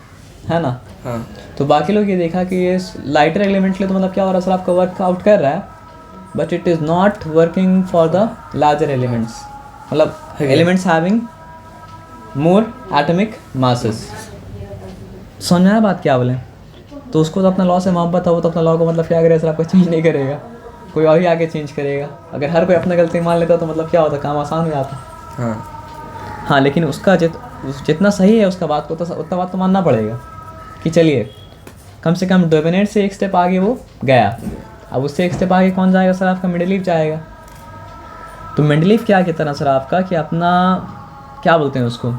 है ना। हाँ। तो बाकी लोग ये देखा कि ये लाइटर एलिमेंट के लिए तो मतलब क्या हो रहा है सर आपका वर्कआउट कर रहा है, but it is not working for the larger elements, मतलब elements having more atomic masses. समझ में आया बात क्या बोले? तो उसको तो अपना लॉ से मोहब्बत है, वो तो अपना लॉ को मतलब क्या करेगा सर आपको चेंज नहीं करेगा, कोई और ही आगे चेंज करेगा। अगर हर कोई अपना गलती मान लेता तो मतलब क्या होता? काम आसान हो जाता। हाँ, लेकिन उसका जितना सही है उसका बात को तो उतना बात तो मानना पड़ेगा कि चलिए कम से कम डोबेनेर से एक स्टेप आगे वो गया। अब उससे एक स्टेप आगे कौन जाएगा सर? आपका मेंडलीव जाएगा। तो मेंडलीव क्या कहता है ना सर आपका कि अपना क्या बोलते हैं उसको?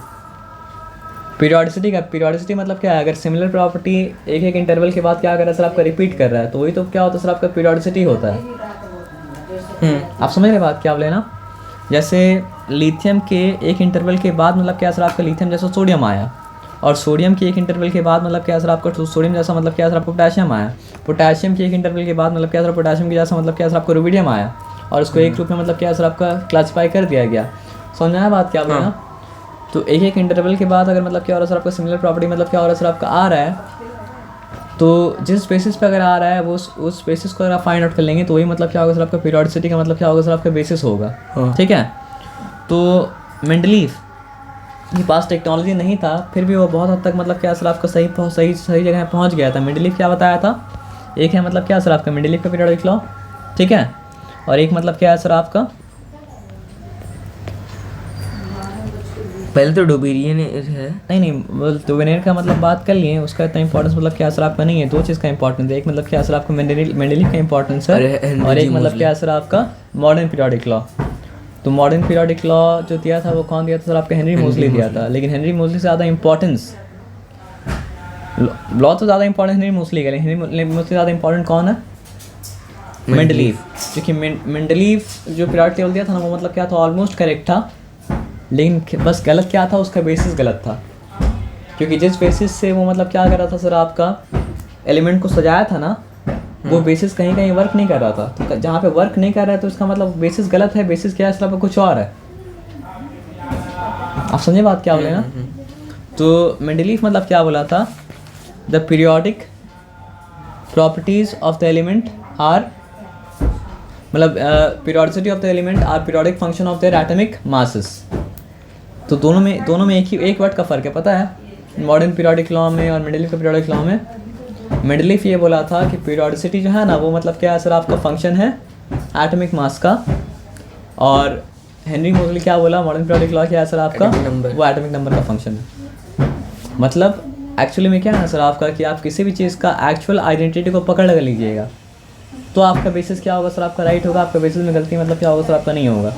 पीरियोडिसिटी का। पीरियोडिसिटी मतलब क्या है? अगर सिमिलर प्रॉपर्टी एक एक इंटरवल के बाद क्या कर रहा है सर आपका रिपीट कर रहा है, तो वही तो क्या होता है सर आपका पीरियोडिसिटी होता है। आप समझ रहे बात क्या बोले ना? जैसे लिथियम के एक इंटरवल के बाद मतलब क्या सर आपका लिथियम जैसा सोडियम आया, और सोडियम के एक इंटरवल के बाद मतलब क्या सर आपका सोडियम जैसा मतलब क्या सर आपको पोटेशियम आया, पोटेशियम के एक इंटरवल के बाद मतलब क्या सर पोटेशियम के जैसा मतलब क्या सर आपको रुबिडियम आया, और उसको एक ग्रुप में मतलब क्या सर आपका क्लासीफाई कर दिया गया। समझ में आया बात क्या बोले ना? तो एक एक इंटरवल के बाद अगर मतलब क्या हो रहा है सर आपका सिमिलर प्रॉपर्टी मतलब क्या हो रहा है सर आपका आ रहा है, तो जिस बेसिस पे अगर आ रहा है वो उस बेसिस को अगर आप फाइंड आउट कर लेंगे तो वही मतलब क्या होगा सर आपका पीरियोडिसिटी का मतलब क्या होगा सर आपका बेसिस होगा। ठीक है, तो मेंडलीव के पास टेक्नोलॉजी नहीं था, फिर भी वो बहुत हद तक मतलब क्या सर आपका सही जगह पहुंच गया था। मेंडलीव क्या बताया था? एक है मतलब क्या सर आपका मेंडलीव का पीरियोडिक लॉ, ठीक है, और एक मतलब क्या है सर आपका पहले तो डोबेरियन है। नहीं डोबेनेर का मतलब बात कर लिए, उसका इतना इंपॉर्टेंस मतलब क्या सर आपका नहीं है। दो चीज़ का इंपॉर्टेंस है, एक मतलब क्या सर आपका मेंडलीव का इंपॉर्टेंस है, और एक मतलब क्या सर आपका मॉडर्न पीरियोडिक लॉ। तो मॉडर्न पीरियोडिक लॉ जो दिया था वो कौन दिया था सर आपका? हेनरी मोजली दिया था। लेकिन हेनरी मोजली से ज़्यादा इंपॉर्टेंस लॉ तो ज़्यादा इंपॉर्टेंस हेनरी मोजली का, लेकिन हेनरी मोजली से ज़्यादा इंपॉर्टेंट कौन है? मेंडलीव। क्योंकि मेंडलीव जो पीरियोडिक टेबल दिया था ना वो मतलब क्या था? ऑलमोस्ट करेक्ट था, लेकिन बस गलत क्या था? उसका बेसिस गलत था। क्योंकि जिस बेसिस से वो मतलब क्या कर रहा था सर आपका एलिमेंट को सजाया था ना, वो बेसिस कहीं कहीं वर्क नहीं कर रहा था। तो जहाँ पे वर्क नहीं कर रहा है तो इसका मतलब बेसिस गलत है। बेसिस क्या है सर आपका? कुछ और है। आप समझे बात क्या बोले ना? तो मेंडलीव मतलब क्या बोला था? The periodic properties of the element are मतलब periodicity of the element are periodic function of their atomic masses. तो दोनों में एक वर्ड का फ़र्क है, पता है? मॉडर्न पीरियोडिक लॉ में और मेंडलीव के पीरियोडिक लॉ में मेंडलीव ये बोला था कि पीरियोडिसिटी जो है ना वो मतलब क्या है सर आपका फंक्शन है एटॉमिक मास का, और हेनरी मोजली क्या बोला? मॉडर्न पीरियोडिक लॉ क्या है सर आपका? वो एटॉमिक नंबर का फंक्शन है। मतलब एक्चुअली में क्या है सर आपका कि आप किसी भी चीज़ का एक्चुअल आइडेंटिटी को पकड़ कर लीजिएगा तो आपका बेसिस क्या होगा सर आपका? राइट होगा। आपका बेसिस में गलती मतलब क्या होगा सर आपका? नहीं होगा।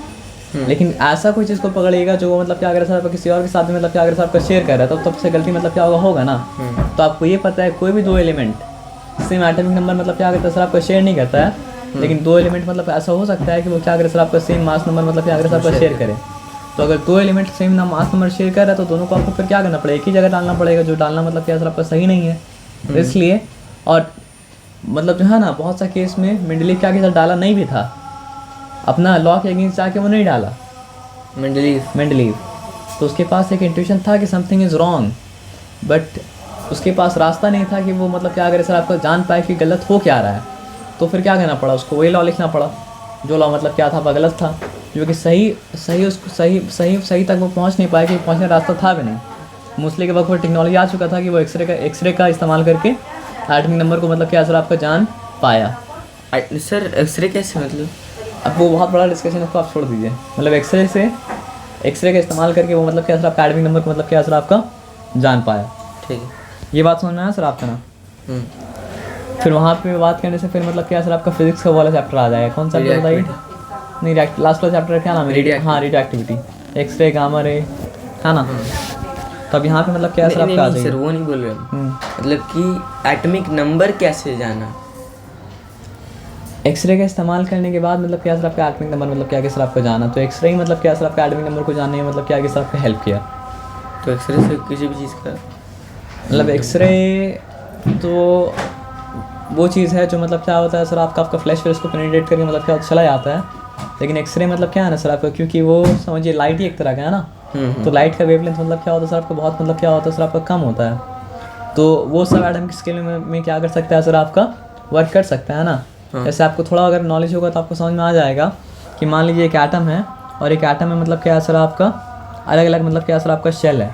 लेकिन ऐसा कोई चीज़ को पकड़िएगा जो मतलब क्या करे सर आपका किसी और के साथ में मतलब क्या करे सर आपका शेयर कर रहा है, तब से गलती मतलब क्या होगा ना। तो आपको ये पता है कोई भी दो एलिमेंट सेम एटॉमिक नंबर मतलब क्या करता है सर आपका शेयर नहीं करता है, लेकिन दो एलिमेंट मतलब ऐसा हो सकता है कि वो क्या करे सर आपका सेम मास नंबर मतलब क्या करे सर आपका शेयर करे। तो अगर दो एलिमेंट सेम ना मास नंबर शेयर कर रहा है तो दोनों को आपको फिर क्या करना पड़ेगा, एक ही जगह डालना पड़ेगा, जो डालना मतलब क्या सर आपका सही नहीं है। तो इसलिए और मतलब जो है ना बहुत सा केस में मेंडलीव क्या किया डाला नहीं भी था, अपना लॉ के अगेंस्ट जाके वो नहीं डाला मेंडलीव। तो उसके पास एक इंट्यूशन था कि समथिंग इज़ रॉन्ग, बट उसके पास रास्ता नहीं था कि वो मतलब क्या करे सर आपको जान पाए कि गलत हो क्या रहा है। तो फिर क्या करना पड़ा, उसको वही लॉ लिखना पड़ा जो लॉ मतलब क्या था आपका गलत था, जो कि सही तक वो पहुंच नहीं पाया, कि पहुंचने का रास्ता था भी नहीं। मोस्टली के वक्त पर टेक्नोलॉजी आ चुका था कि वो एक्सरे का इस्तेमाल करके एटॉमिक नंबर को मतलब क्या सर आपका जान पाया। सर एक्सरे कैसे मतलब? अब वो बहुत बड़ा डिस्कशन है, उसको आप छोड़ दीजिए। मतलब एक्सरे का इस्तेमाल करके वो मतलब क्या सर आपका एटॉमिक नंबर को मतलब क्या सर आपका जान पाया। ठीक है, ये बात समझ में आया सर आपका ना। फिर वहाँ पे बात करने से फिर मतलब क्या सर आपका फिजिक्स का वाला चैप्टर आ जाएगा। कौन सा चैप्टर बताइए? नहीं लास्ट वाला चैप्टर क्या नाम है? हाँ रेडियोएक्टिविटी, एक्सरे गामा रे, है ना। तो अब यहाँ पे मतलब क्या सर आपका आ जाएगा। सर वो नहीं बोल रहे मतलब कि एटॉमिक नंबर कैसे जाना। एक्सरे का इस्तेमाल करने के बाद मतलब क्या सर आपका एटॉमिक नंबर मतलब क्या सर आपका जाना। तो एक्सरे ही मतलब क्या सर आपका एटॉमिक नंबर को जानने में मतलब क्या सर आपका हेल्प किया। तो एक्सरे से किसी भी चीज़ का मतलब एक्सरे तो वो चीज़ है जो मतलब क्या होता है सर आपका फ्लैश फिर उसको पेनिट्रेट करके मतलब क्या चला जाता है। लेकिन एक्सरे मतलब क्या है ना सर आपका, क्योंकि वो समझिए लाइट ही एक तरह का है ना, तो लाइट का वेवलेंथ मतलब क्या होता है सर आपका बहुत मतलब क्या होता है सर आपका कम होता है। तो वो सब एटॉमिक स्केल में क्या कर सकता है सर आपका वर्क कर सकता है ना। जैसे आपको थोड़ा अगर नॉलेज होगा तो आपको समझ में आ जाएगा कि मान लीजिए एक एटम है और एक एटम में मतलब क्या है सर आपका अलग अलग मतलब क्या सर आपका शेल है।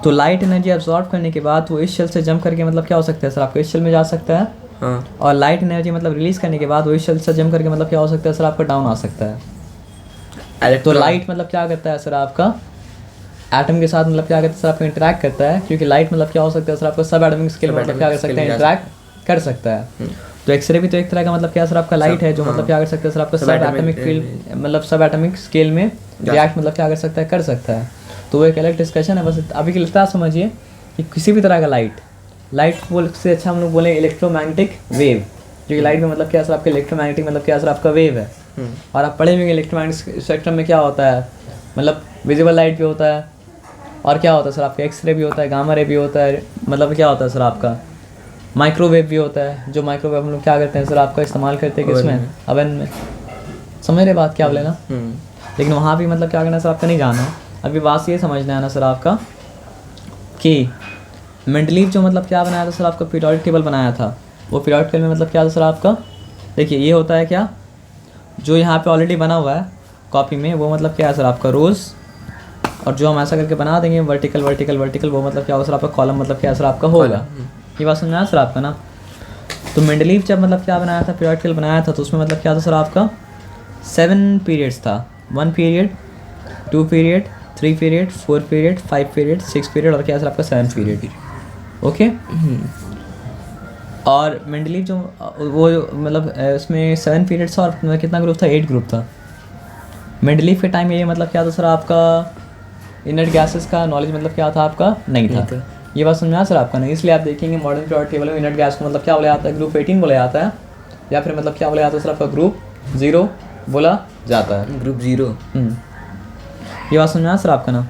तो लाइट एनर्जी एब्जॉर्ब करने के बाद वो इस शेल से जंप करके मतलब क्या हो सकता है सर आपका इस शेल में जा सकता है। और लाइट एनर्जी मतलब रिलीज करने के बाद वो इस शेल से जंप करके मतलब क्या हो सकता है सर आपका डाउन आ सकता है। तो लाइट मतलब क्या करता है सर आपका एटम के साथ मतलब क्या करता है सर आपका इंटरेक्ट करता है, क्योंकि लाइट मतलब क्या हो सकता है सर आपका सब एटॉमिक स्केल में मतलब क्या कर सकता है इंटरेक्ट कर सकता है। तो एक्सरे भी तो एक तरह का मतलब क्या सर आपका लाइट है जो मतलब क्या कर सकता है सर आपका सब एटॉमिक फील्ड मतलब सब एटॉमिक स्केल में रिएक्ट मतलब क्या कर सकता है कर सकता है। तो वो एक अलग डिस्कशन है। बस अभी के लिए समझिए कि किसी भी तरह का लाइट बोल से अच्छा हम लोग बोलें इलेक्ट्रोमैग्नेटिक वेव, जो कि लाइट में मतलब क्या सर आपका इलेक्ट्रोमैग्नेटिक मतलब क्या सर आपका वेव है। और आप पढ़े होंगे इलेक्ट्रोमैग्नेटिक स्पेक्ट्रम में क्या होता है, मतलब विजिबल लाइट भी होता है और क्या होता है सर आपका एक्सरे भी होता है, गामा रे भी होता है, मतलब क्या होता है सर आपका माइक्रोवेव भी होता है। जो माइक्रोवेव हम लोग क्या करते हैं सर आपका इस्तेमाल करते हैं किसमें, ओवन में। समझ रहे बात क्या बोले ना। लेकिन वहाँ भी मतलब क्या करना सर आपका नहीं जाना है। अभी बात ये समझना है ना सर आपका कि मेंडलीव जो मतलब क्या बनाया था सर आपका पीरियोडिक टेबल बनाया था। वो पीरियोडिक टेबल में मतलब क्या था सर आपका, देखिए ये होता है क्या जो यहाँ पे ऑलरेडी बना हुआ है कॉपी में, वो मतलब क्या है सर आपका रोज़, और जो हम ऐसा करके बना देंगे वर्टिकल वर्टिकल वर्टिकल, वो मतलब क्या होगा सर आपका कॉलम मतलब क्या सर आपका होगा। ये बात समझ में आया सर आपका ना। तो मेंडलीव जब मतलब क्या बनाया था पीरियोडिक टेबल बनाया था, तो उसमें मतलब क्या था सर आपका 7 पीरियड्स था। 1 period, 2 period, 3 period, 4 period, 5 period, 6 period और क्या सर आपका 7 पीरियड। ओके। और मेंडलीव जो वो मतलब उसमें 7 पीरियड्स था और कितना ग्रुप था, 8 ग्रुप था। मेंडलीव के टाइम ये मतलब क्या था सर आपका इनर्ट गैसेस का नॉलेज मतलब क्या था आपका नहीं था। ये बात समझ में आया सर आपका नहीं। इसलिए आप देखेंगे मॉडर्न पीरियोडिक टेबल में इनर्ट गैस को मतलब क्या बोला जाता है, ग्रुप 18 बोला जाता है, या फिर मतलब क्या बोला जाता है सर आपका ग्रुप 0 बोला जाता है, ग्रुप 0। ये बात समझ में आया सर आपका ना।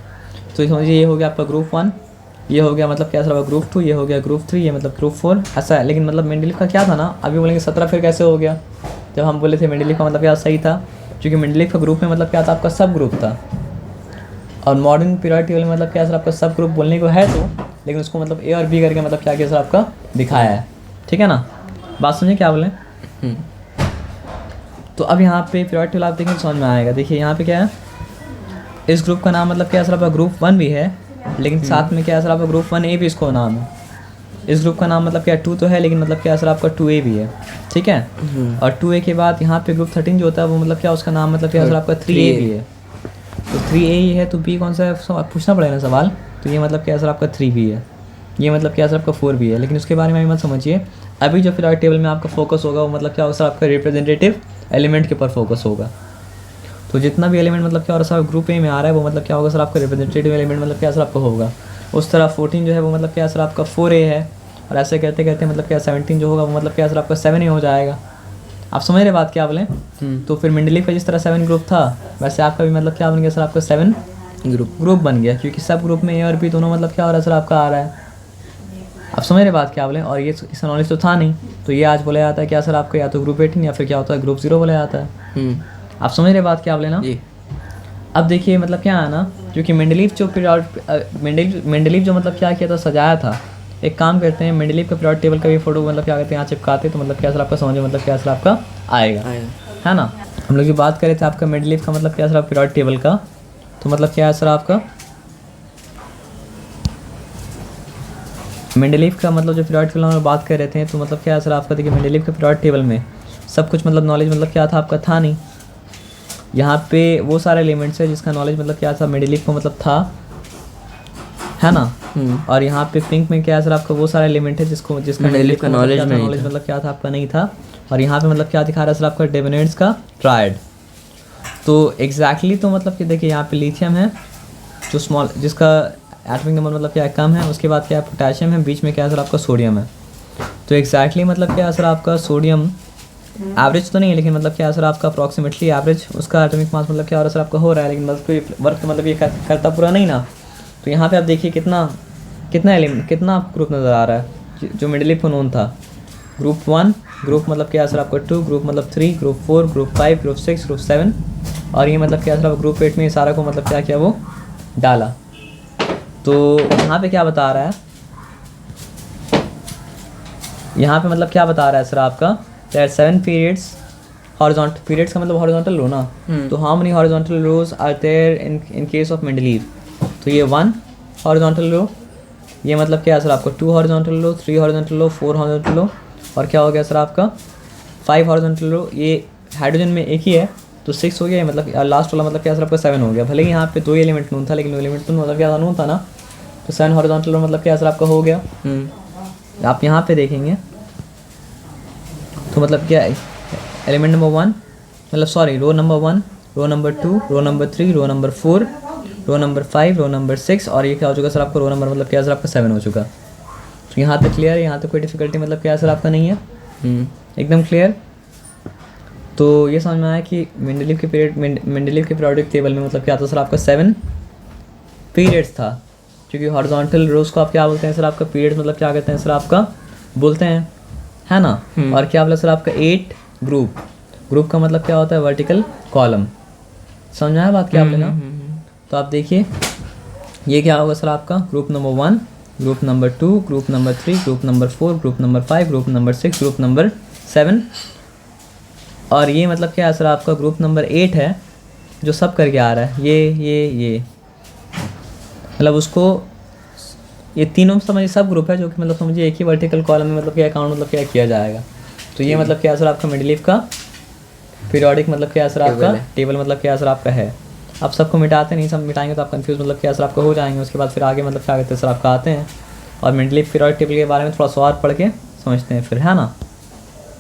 तो समझिए ये हो गया आपका ग्रुप 1, ये हो गया मतलब क्या सर आपका ग्रुप 2, ये हो गया ग्रुप 3, ये मतलब ग्रुप 4 ऐसा है। लेकिन मतलब मेंडलीव का क्या था ना, अभी बोलेंगे 17 फिर कैसे हो गया, जब हम बोले थे मेंडलीव का मतलब क्या सही था, क्योंकि मेंडलीव का ग्रुप में मतलब क्या था आपका सब ग्रुप था। और मॉडर्न पीरियोडिक टेबल में मतलब क्या सर आपका सब ग्रुप बोलने को है तो, लेकिन उसको मतलब ए और बी करके मतलब क्या सर आपका दिखाया है। ठीक है ना, बात समझिए क्या बोलें। तो अब यहाँ पे पीरियोडिक टेबल आप देखेंगे समझ में आएगा। देखिए यहाँ पे क्या है, इस ग्रुप का नाम मतलब क्या सर आपका ग्रुप 1 भी है, लेकिन साथ में क्या सर आपका ग्रुप 1A भी इसको नाम है। इस ग्रुप का नाम मतलब क्या 2 तो है, लेकिन मतलब क्या सर आपका 2A भी है। ठीक है। और 2A के बाद यहाँ पे ग्रुप 13 जो होता है वो मतलब क्या उसका नाम मतलब क्या सर आपका 3A भी है। तो 3A ही है, तो B कौन सा है पूछना पड़ेगा ना सवाल। तो ये मतलब क्या सर आपका 3B है, ये मतलब क्या सर आपका 4B है। लेकिन उसके बारे में अभी मत समझिए। अभी जो पीरियोडिक टेबल में आपका फोकस होगा वो मतलब क्या होगा सर आपका रिप्रेजेंटेटिव एलिमेंट के ऊपर फोकस होगा। तो जितना भी एलिमेंट मतलब क्या हो रहा है सर ग्रुप ए में आ रहा है वो मतलब क्या होगा सर आपका रिप्रेजेंटेटिव एलिमेंट मतलब क्या सर आपका होगा। उस तरह 14 जो है वो मतलब क्या सर आपका 4A है, और ऐसे कहते कहते मतलब क्या 17 जो होगा वो मतलब क्या सर आपका 7 ही हो जाएगा। आप समझ रहे बात क्या बोले? तो फिर मेंडलीव का जिस तरह 7 ग्रुप था वैसे आपका भी मतलब क्या बन गया सर आपका 7 ग्रुप बन गया, क्योंकि सब ग्रुप में ए और बी दोनों मतलब क्या हो रहा है सर आपका आ रहा है। आप समझ रहे बात क्या बोले? और ये इसका नॉलेज तो था नहीं, तो ये आज बोला जाता है क्या सर आपका या तो ग्रुप 18 या फिर क्या होता है ग्रुप 0 बोला जाता है। आप समझ रहे बात क्या बोले ना? अब देखिए मतलब क्या है ना, क्योंकि मेंडलीव जो मेंडलीव जो मतलब क्या किया था, सजाया था। एक काम करते हैं, मेंडलीव का पीरियोडिक टेबल का भी फोटो मतलब क्या करते हैं यहाँ चिपकाते, तो मतलब क्या सर आपका समझ मतलब क्या सर आपका आएगा, है ना। हम लोग जो बात कर रहे थे आपका मेंडलीव का मतलब क्या सर आपका पीरियोडिक टेबल का, तो मतलब क्या है सर आपका मेंडलीव का मतलब जो पीरियोडिक टेबल हम बात कर रहे थे, तो मतलब क्या है सर आपका देखिए मेंडलीव के पीरियोडिक टेबल में सब कुछ मतलब नॉलेज मतलब क्या था आपका था नहीं। यहाँ पे वो सारे एलिमेंट्स है जिसका नॉलेज मतलब क्या था मेंडलीव को मतलब था, है ना। और यहाँ पे पिंक में क्या है सर आपका वो सारा एलिमेंट है जिसका मेंडलीव का नॉलेज मतलब क्या था आपका नहीं था। और यहाँ पे मतलब क्या दिखा रहा है सर आपका डेविनेट्स का ट्रायड। तो एग्जैक्टली तो मतलब कि देखिए यहाँ पे लिथियम है जो स्मॉल, जिसका एटॉमिक नंबर मतलब क्या है कम है, उसके बाद क्या है पोटेशियम है, बीच में क्या है सर आपका सोडियम है। तो एग्जैक्टली मतलब क्या है सर आपका सोडियम एवरेज तो नहीं है, लेकिन मतलब क्या है सर आपका अप्रॉक्सीमेटली एवरेज उसका एटॉमिक मास मतलब क्या हो रहा है सर आपका हो रहा है, लेकिन मतलब कोई वर्क मतलब ये करता पूरा नहीं ना। तो यहाँ पे आप देखिए कितना ग्रुप नज़र आ रहा है जो मेंडलीव को नोन था। ग्रुप 1 ग्रुप मतलब क्या है सर आपका 2 ग्रुप मतलब 3 ग्रुप 4 ग्रुप 5 ग्रुप 6 ग्रुप 7 और ये मतलब क्या है सर ग्रुप 8 में ये सारा को मतलब क्या किया वो डाला। तो यहाँ पे क्या बता रहा है, यहाँ पे मतलब क्या बता रहा है सर आपका देयर 7 पीरियड्स हॉरिजॉन्टल, पीरियड्स का मतलब हॉरिजॉन्टल रो ना। तो how many horizontal rows are there in case of Mendeleev? तो ये 1 हॉरिजॉन्टल रो, ये मतलब क्या है सर आपका 2 horizontal row, 3 horizontal row, 4 horizontal row और क्या हो गया सर आपका 5 हॉरिजॉन्टल रो। ये हाइड्रोजन में एक ही है तो 6 हो गया, मतलब लास्ट वाला मतलब क्या सर आपका 7 हो गया। भले ही यहाँ पे 2 एलिमेंट नोन था, लेकिन एलिमेंट तो मतलब क्या था नोन था ना, तो 7 हॉरिजॉन्टल रो मतलब क्या सर आपका हो गया। आप यहाँ पे देखेंगे तो मतलब क्या एलिमेंट नंबर 1 मतलब sorry row number 1 row number 2 row number 3 row number 4 row number 5 row number 6 और ये क्या हो चुका सर आपका रो नंबर मतलब क्या सर आपका 7 हो चुका। तो यहाँ तक क्लियर है, यहाँ तक कोई डिफिकल्टी मतलब क्या सर आपका नहीं है, एकदम क्लियर। तो ये समझ में आया कि मेंडलीव के पीरियोडिक टेबल में मतलब क्या था सर आपका 7 पीरियड्स था, क्योंकि हॉरिजॉन्टल रोज को आप क्या बोलते हैं सर आपका पीरियड्स मतलब क्या कहते हैं सर आपका बोलते हैं, है ना। और क्या बोला सर आपका 8 ग्रुप का मतलब क्या होता है वर्टिकल कॉलम। समझ में आया बात क्या बोले ना। तो आप देखिए ये क्या होगा सर आपका group number 1 group number 2 group number 3 group number 4 group number 5 group number 6 group number 7 और ये मतलब क्या है सर आपका ग्रुप नंबर 8 है जो सब करके आ रहा है ये मतलब उसको ये तीनों समझिए सब ग्रुप है जो कि मतलब समझिए एक ही वर्टिकल कॉलम में मतलब क्या अकाउंट मतलब क्या किया जाएगा। तो ये मतलब क्या सर आपका मेंडलीव का पीरियोडिक मतलब क्या सर आपका टेबल मतलब क्या सर आपका है। आप सबको मिटाते नहीं, सब मिटाएंगे तो आप कंफ्यूज मतलब क्या सर आपका हो जाएंगे। उसके बाद फिर आगे मतलब क्या कहते हैं सर आपका आते हैं और मेंडलीव पीरियोडिक टेबल के बारे में थोड़ा सा और पढ़ के समझते हैं फिर, है ना।